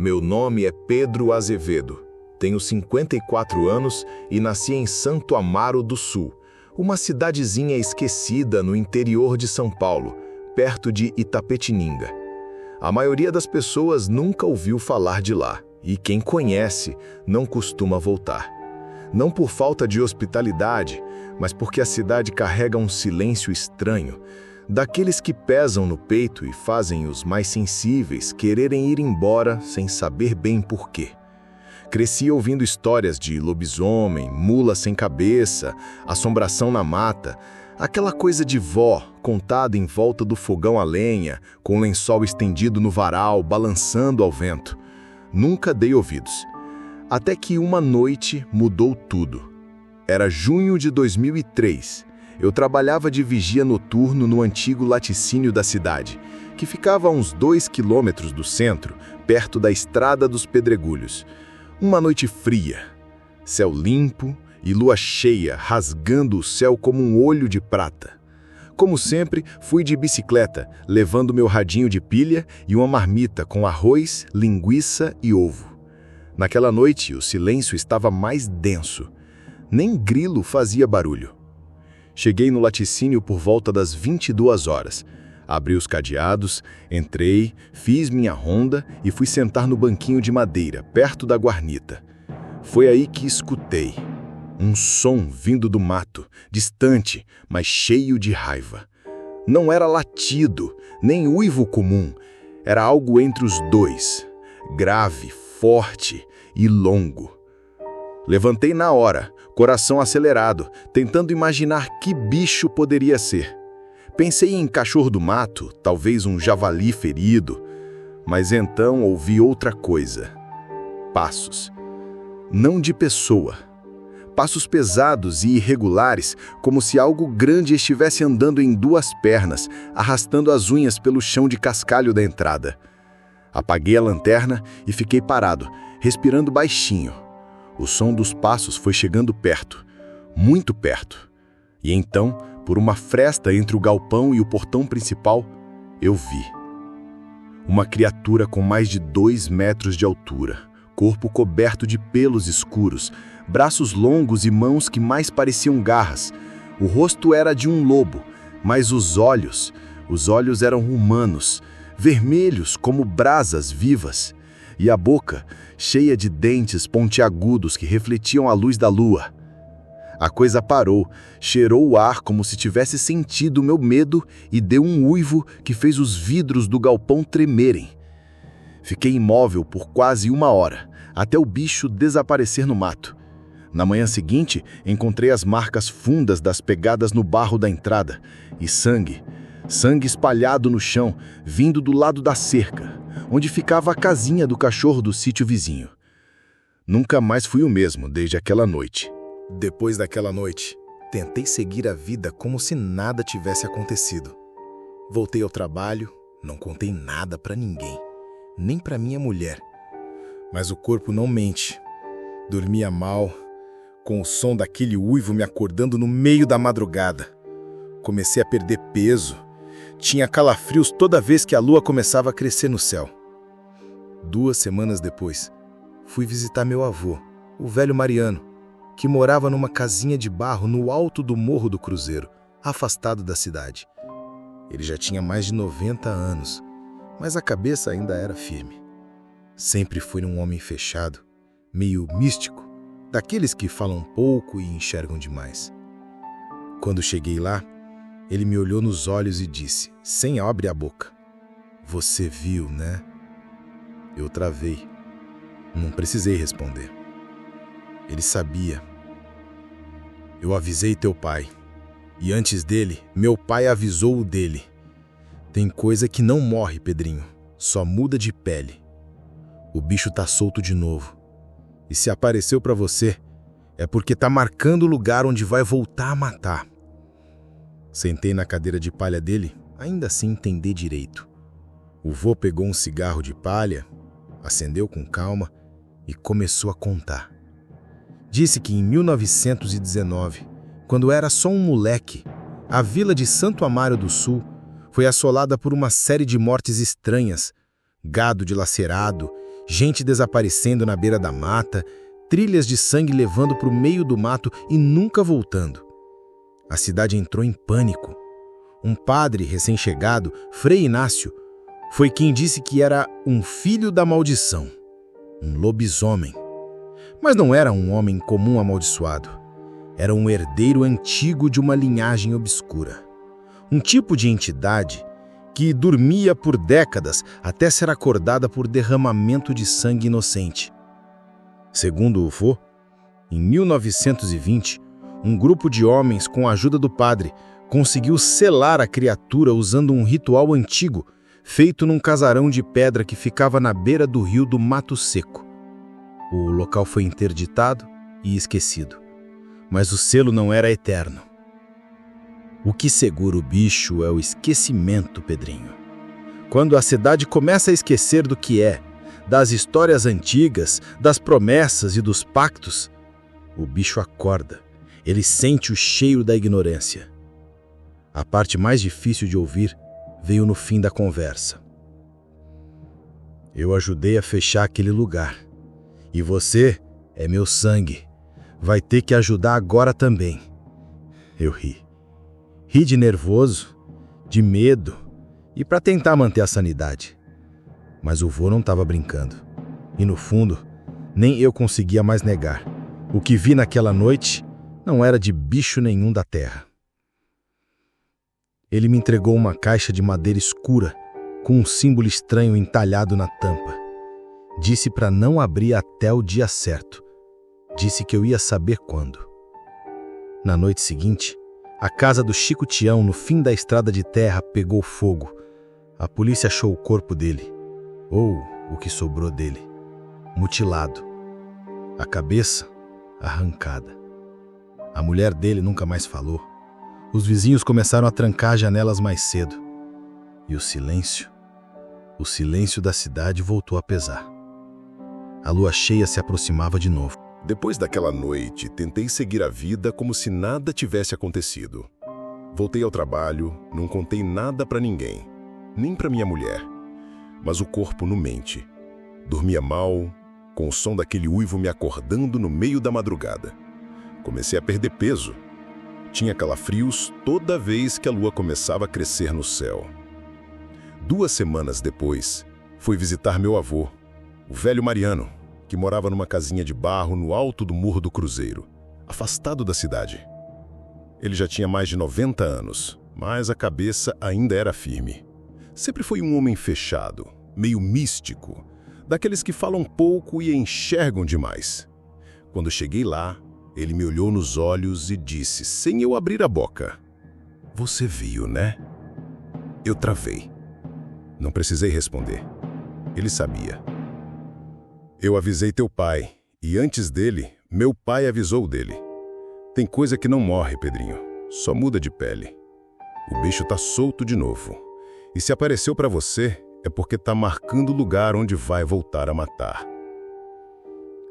Meu nome é Pedro Azevedo. Tenho 54 anos e nasci em Santo Amaro do Sul, uma cidadezinha esquecida no interior de São Paulo, perto de Itapetininga. A maioria das pessoas nunca ouviu falar de lá, e quem conhece não costuma voltar. Não por falta de hospitalidade, mas porque a cidade carrega um silêncio estranho, daqueles que pesam no peito e fazem os mais sensíveis quererem ir embora sem saber bem por quê. Cresci ouvindo histórias de lobisomem, mula sem cabeça, assombração na mata, aquela coisa de vó contada em volta do fogão a lenha, com o lençol estendido no varal, balançando ao vento. Nunca dei ouvidos. Até que uma noite mudou tudo. Era junho de 2003. Eu trabalhava de vigia noturno no antigo laticínio da cidade, que ficava a uns 2 quilômetros do centro, perto da Estrada dos Pedregulhos. Uma noite fria, céu limpo e lua cheia rasgando o céu como um olho de prata. Como sempre, fui de bicicleta, levando meu radinho de pilha e uma marmita com arroz, linguiça e ovo. Naquela noite, o silêncio estava mais denso. Nem grilo fazia barulho. Cheguei no laticínio por volta das 22 horas. Abri os cadeados, entrei, fiz minha ronda e fui sentar no banquinho de madeira, perto da guarnita. Foi aí que escutei um som vindo do mato, distante, mas cheio de raiva. Não era latido, nem uivo comum. Era algo entre os dois, grave, forte e longo. Levantei na hora, coração acelerado, tentando imaginar que bicho poderia ser. Pensei em cachorro do mato, talvez um javali ferido, mas então ouvi outra coisa. Passos. Não de pessoa. Passos pesados e irregulares, como se algo grande estivesse andando em 2 pernas, arrastando as unhas pelo chão de cascalho da entrada. Apaguei a lanterna e fiquei parado, respirando baixinho. O som dos passos foi chegando perto, muito perto. E então, por uma fresta entre o galpão e o portão principal, eu vi. Uma criatura com mais de 2 metros de altura, corpo coberto de pelos escuros, braços longos e mãos que mais pareciam garras. O rosto era de um lobo, mas os olhos eram humanos, vermelhos como brasas vivas. E a boca, cheia de dentes pontiagudos que refletiam a luz da lua. A coisa parou, cheirou o ar como se tivesse sentido o meu medo e deu um uivo que fez os vidros do galpão tremerem. Fiquei imóvel por quase 1 hora, até o bicho desaparecer no mato. Na manhã seguinte, encontrei as marcas fundas das pegadas no barro da entrada e sangue espalhado no chão, vindo do lado da cerca, onde ficava a casinha do cachorro do sítio vizinho. Nunca mais fui o mesmo desde aquela noite. Depois daquela noite, tentei seguir a vida como se nada tivesse acontecido. Voltei ao trabalho, não contei nada para ninguém, nem para minha mulher. Mas o corpo não mente. Dormia mal, com o som daquele uivo me acordando no meio da madrugada. Comecei a perder peso. Tinha calafrios toda vez que a lua começava a crescer no céu. 2 semanas depois, fui visitar meu avô, o velho Mariano, que morava numa casinha de barro no alto do Morro do Cruzeiro, afastado da cidade. Ele já tinha mais de 90 anos, mas a cabeça ainda era firme. Sempre foi um homem fechado, meio místico, daqueles que falam pouco e enxergam demais. Quando cheguei lá, ele me olhou nos olhos e disse, sem abrir a boca: "Você viu, né?" Eu travei. Não precisei responder. Ele sabia. "Eu avisei teu pai. E antes dele, meu pai avisou o dele. Tem coisa que não morre, Pedrinho. Só muda de pele. O bicho tá solto de novo. E se apareceu pra você, é porque tá marcando o lugar onde vai voltar a matar." Sentei na cadeira de palha dele, ainda sem entender direito. O vô pegou um cigarro de palha, acendeu com calma e começou a contar. Disse que em 1919, quando era só um moleque, a vila de Santo Amaro do Sul foi assolada por uma série de mortes estranhas, gado dilacerado, Gente desaparecendo na beira da mata, trilhas de sangue levando para o meio do mato e nunca voltando. A cidade entrou em pânico. Um padre recém-chegado, Frei Inácio, foi quem disse que era um filho da maldição, um lobisomem. Mas não era um homem comum amaldiçoado. Era um herdeiro antigo de uma linhagem obscura. Um tipo de entidade que dormia por décadas até ser acordada por derramamento de sangue inocente. Segundo o vô, em 1920, um grupo de homens, com a ajuda do padre, conseguiu selar a criatura usando um ritual antigo, feito num casarão de pedra que ficava na beira do rio do Mato Seco. O local foi interditado e esquecido, mas o selo não era eterno. O que segura o bicho é o esquecimento, Pedrinho. Quando a cidade começa a esquecer do que é, das histórias antigas, das promessas e dos pactos, o bicho acorda. Ele sente o cheiro da ignorância. A parte mais difícil de ouvir veio no fim da conversa. Eu ajudei a fechar aquele lugar. E você é meu sangue. Vai ter que ajudar agora também. Eu ri. Ri de nervoso, de medo e para tentar manter a sanidade. Mas o vô não estava brincando. E no fundo, nem eu conseguia mais negar. O que vi naquela noite não era de bicho nenhum da terra. Ele me entregou uma caixa de madeira escura com um símbolo estranho entalhado na tampa. Disse para não abrir até o dia certo. Disse que eu ia saber quando. Na noite seguinte, a casa do Chico Tião, no fim da estrada de terra, pegou fogo. A polícia achou o corpo dele, ou o que sobrou dele, mutilado. A cabeça arrancada. A mulher dele nunca mais falou. Os vizinhos começaram a trancar as janelas mais cedo. E o silêncio da cidade voltou a pesar. A lua cheia se aproximava de novo. Depois daquela noite, tentei seguir a vida como se nada tivesse acontecido. Voltei ao trabalho, não contei nada para ninguém, nem para minha mulher. Mas o corpo não mente. Dormia mal, com o som daquele uivo me acordando no meio da madrugada. Comecei a perder peso. Tinha calafrios toda vez que a lua começava a crescer no céu. 2 semanas depois, fui visitar meu avô, o velho Mariano, que morava numa casinha de barro no alto do Morro do Cruzeiro, afastado da cidade. Ele já tinha mais de 90 anos, mas a cabeça ainda era firme. Sempre foi um homem fechado, meio místico, daqueles que falam pouco e enxergam demais. Quando cheguei lá, ele me olhou nos olhos e disse, sem eu abrir a boca: "Você viu, né?" Eu travei. Não precisei responder. Ele sabia. Eu avisei teu pai, e antes dele, meu pai avisou dele. Tem coisa que não morre, Pedrinho, só muda de pele. O bicho tá solto de novo. E se apareceu para você, é porque tá marcando o lugar onde vai voltar a matar.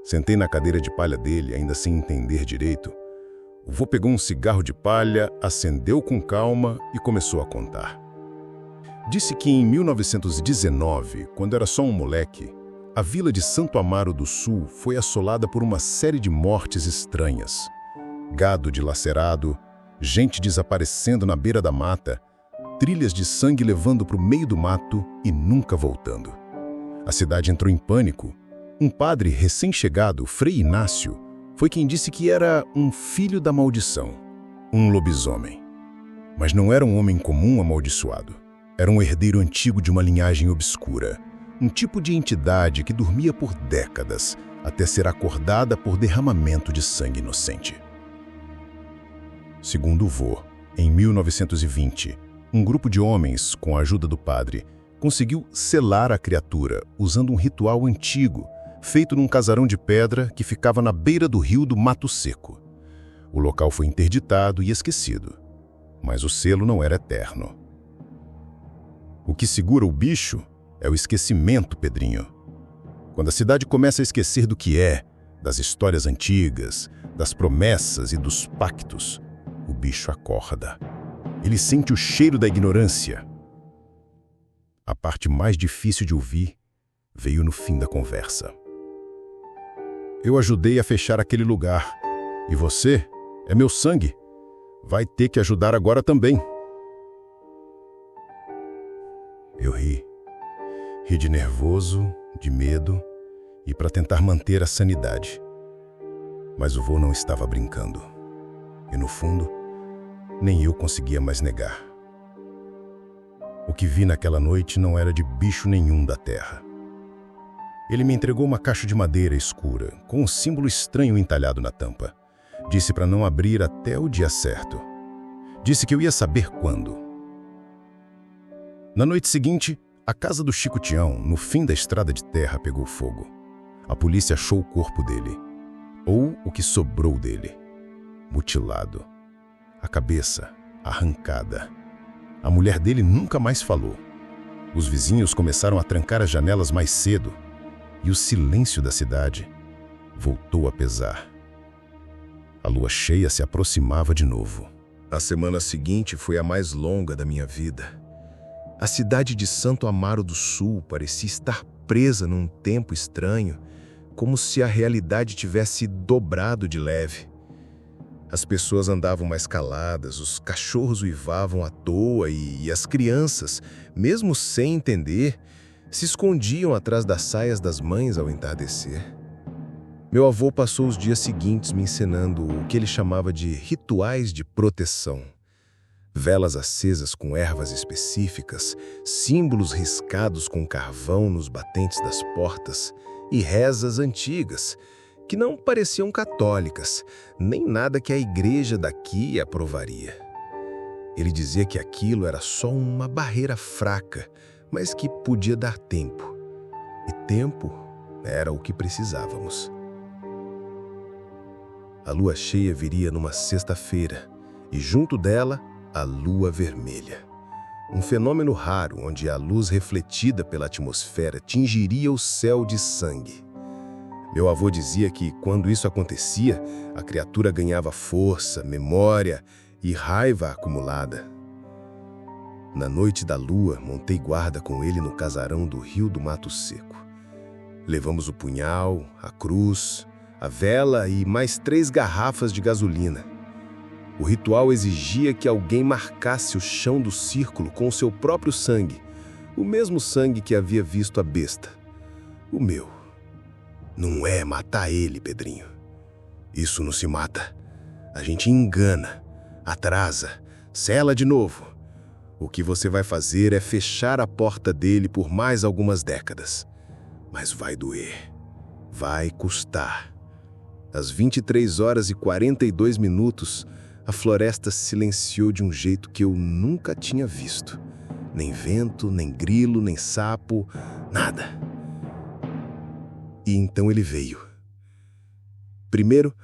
Sentei na cadeira de palha dele, ainda sem entender direito. O vô pegou um cigarro de palha, acendeu com calma e começou a contar. Disse que em 1919, quando era só um moleque, a vila de Santo Amaro do Sul foi assolada por uma série de mortes estranhas. Gado dilacerado, gente desaparecendo na beira da mata, trilhas de sangue levando para o meio do mato e nunca voltando. A cidade entrou em pânico. Um padre recém-chegado, Frei Inácio, foi quem disse que era um filho da maldição, um lobisomem. Mas não era um homem comum amaldiçoado. Era um herdeiro antigo de uma linhagem obscura. Um tipo de entidade que dormia por décadas, até ser acordada por derramamento de sangue inocente. Segundo o vô, em 1920, um grupo de homens, com a ajuda do padre, conseguiu selar a criatura usando um ritual antigo, feito num casarão de pedra que ficava na beira do rio do Mato Seco. O local foi interditado e esquecido, mas o selo não era eterno. O que segura o bicho é o esquecimento, Pedrinho. Quando a cidade começa a esquecer do que é, das histórias antigas, das promessas e dos pactos, o bicho acorda. Ele sente o cheiro da ignorância. A parte mais difícil de ouvir veio no fim da conversa. Eu ajudei a fechar aquele lugar. E você é meu sangue. Vai ter que ajudar agora também. Eu ri. Ri de nervoso, de medo e para tentar manter a sanidade. Mas o vô não estava brincando. E no fundo, nem eu conseguia mais negar. O que vi naquela noite não era de bicho nenhum da terra. Ele me entregou uma caixa de madeira escura, com um símbolo estranho entalhado na tampa. Disse para não abrir até o dia certo. Disse que eu ia saber quando. Na noite seguinte, a casa do Chico Tião, no fim da estrada de terra, pegou fogo. A polícia achou o corpo dele. Ou o que sobrou dele. Mutilado. A cabeça arrancada. A mulher dele nunca mais falou. Os vizinhos começaram a trancar as janelas mais cedo. E o silêncio da cidade voltou a pesar. A lua cheia se aproximava de novo. A semana seguinte foi a mais longa da minha vida. A cidade de Santo Amaro do Sul parecia estar presa num tempo estranho, como se a realidade tivesse dobrado de leve. As pessoas andavam mais caladas, os cachorros uivavam à toa e as crianças, mesmo sem entender, se escondiam atrás das saias das mães ao entardecer. Meu avô passou os dias seguintes me ensinando o que ele chamava de rituais de proteção. Velas acesas com ervas específicas, símbolos riscados com carvão nos batentes das portas e rezas antigas, que não pareciam católicas, nem nada que a igreja daqui aprovaria. Ele dizia que aquilo era só uma barreira fraca, mas que podia dar tempo. E tempo era o que precisávamos. A lua cheia viria numa sexta-feira, e junto dela, a lua vermelha. Um fenômeno raro onde a luz refletida pela atmosfera tingiria o céu de sangue. Meu avô dizia que, quando isso acontecia, a criatura ganhava força, memória e raiva acumulada. Na noite da lua, montei guarda com ele no casarão do Rio do Mato Seco. Levamos o punhal, a cruz, a vela e mais 3 garrafas de gasolina. O ritual exigia que alguém marcasse o chão do círculo com o seu próprio sangue, o mesmo sangue que havia visto a besta. O meu. Não é matar ele, Pedrinho. Isso não se mata. A gente engana, atrasa, sela de novo. O que você vai fazer é fechar a porta dele por mais algumas décadas. Mas vai doer. Vai custar. Às 23h42, a floresta se silenciou de um jeito que eu nunca tinha visto. Nem vento, nem grilo, nem sapo, nada. E então ele veio. Primeiro,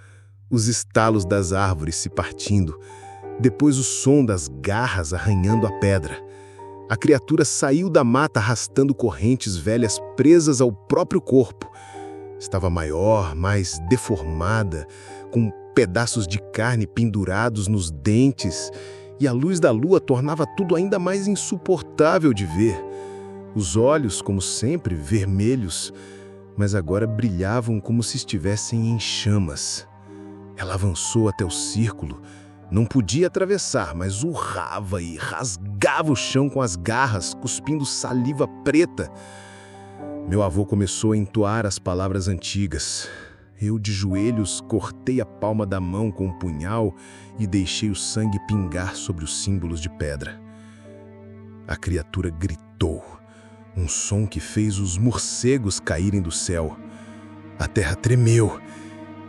os estalos das árvores se partindo, depois o som das garras arranhando a pedra. A criatura saiu da mata arrastando correntes velhas presas ao próprio corpo. Estava maior, mais deformada, com pedaços de carne pendurados nos dentes, e a luz da lua tornava tudo ainda mais insuportável de ver. Os olhos, como sempre, vermelhos, mas agora brilhavam como se estivessem em chamas. Ela avançou até o círculo. Não podia atravessar, mas urrava e rasgava o chão com as garras, cuspindo saliva preta. Meu avô começou a entoar as palavras antigas. Eu, de joelhos, cortei a palma da mão com um punhal e deixei o sangue pingar sobre os símbolos de pedra. A criatura gritou, um som que fez os morcegos caírem do céu. A terra tremeu,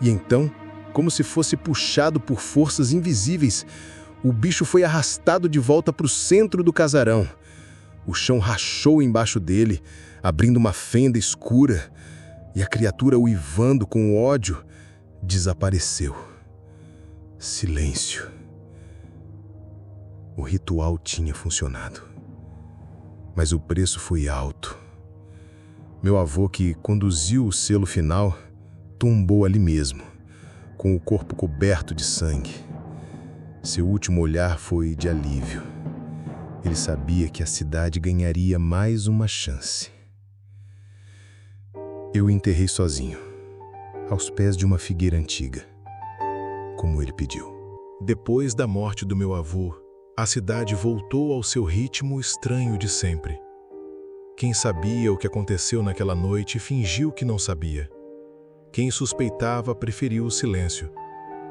e então, como se fosse puxado por forças invisíveis, o bicho foi arrastado de volta para o centro do casarão. O chão rachou embaixo dele, abrindo uma fenda escura, e a criatura, uivando com ódio, desapareceu. Silêncio. O ritual tinha funcionado. Mas o preço foi alto. Meu avô, que conduziu o selo final, tombou ali mesmo, com o corpo coberto de sangue. Seu último olhar foi de alívio. Ele sabia que a cidade ganharia mais uma chance. Eu o enterrei sozinho, aos pés de uma figueira antiga, como ele pediu. Depois da morte do meu avô, a cidade voltou ao seu ritmo estranho de sempre. Quem sabia o que aconteceu naquela noite fingiu que não sabia. Quem suspeitava preferiu o silêncio.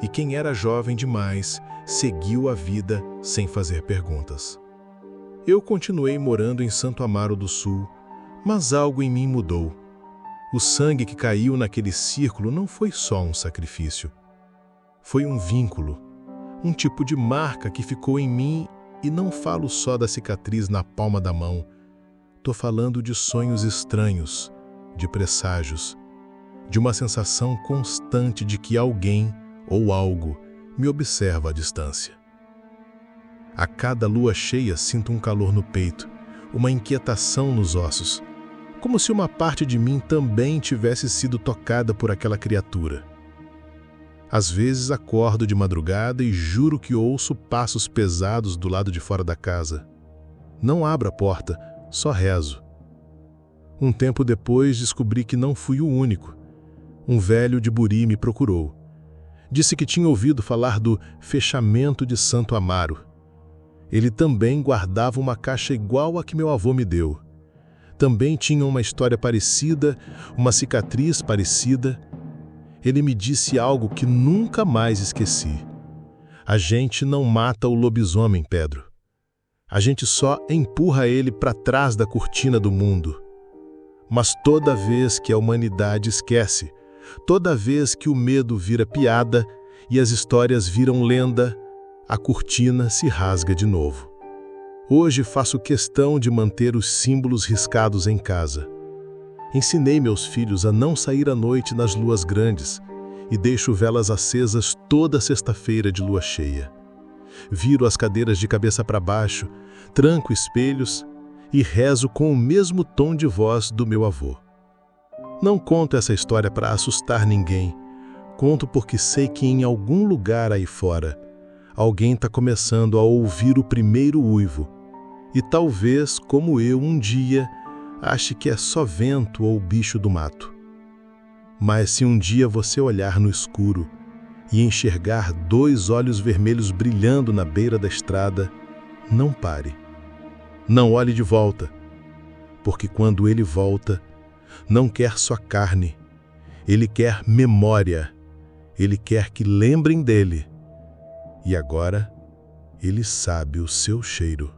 E quem era jovem demais seguiu a vida sem fazer perguntas. Eu continuei morando em Santo Amaro do Sul, mas algo em mim mudou. O sangue que caiu naquele círculo não foi só um sacrifício. Foi um vínculo, um tipo de marca que ficou em mim, e não falo só da cicatriz na palma da mão. Tô falando de sonhos estranhos, de presságios, de uma sensação constante de que alguém ou algo me observa à distância. A cada lua cheia sinto um calor no peito, uma inquietação nos ossos, como se uma parte de mim também tivesse sido tocada por aquela criatura. Às vezes acordo de madrugada e juro que ouço passos pesados do lado de fora da casa. Não abro a porta, só rezo. Um tempo depois descobri que não fui o único. Um velho de Buri me procurou. Disse que tinha ouvido falar do fechamento de Santo Amaro. Ele também guardava uma caixa igual a que meu avô me deu. Também tinha uma história parecida, uma cicatriz parecida. Ele me disse algo que nunca mais esqueci. A gente não mata o lobisomem, Pedro. A gente só empurra ele para trás da cortina do mundo. Mas toda vez que a humanidade esquece, toda vez que o medo vira piada e as histórias viram lenda, a cortina se rasga de novo. Hoje faço questão de manter os símbolos riscados em casa. Ensinei meus filhos a não sair à noite nas luas grandes e deixo velas acesas toda sexta-feira de lua cheia. Viro as cadeiras de cabeça para baixo, tranco espelhos e rezo com o mesmo tom de voz do meu avô. Não conto essa história para assustar ninguém. Conto porque sei que em algum lugar aí fora, alguém está começando a ouvir o primeiro uivo. E talvez, como eu, um dia, ache que é só vento ou bicho do mato. Mas se um dia você olhar no escuro e enxergar 2 olhos vermelhos brilhando na beira da estrada, não pare. Não olhe de volta, porque quando ele volta, não quer só carne, ele quer memória, ele quer que lembrem dele. E agora, ele sabe o seu cheiro.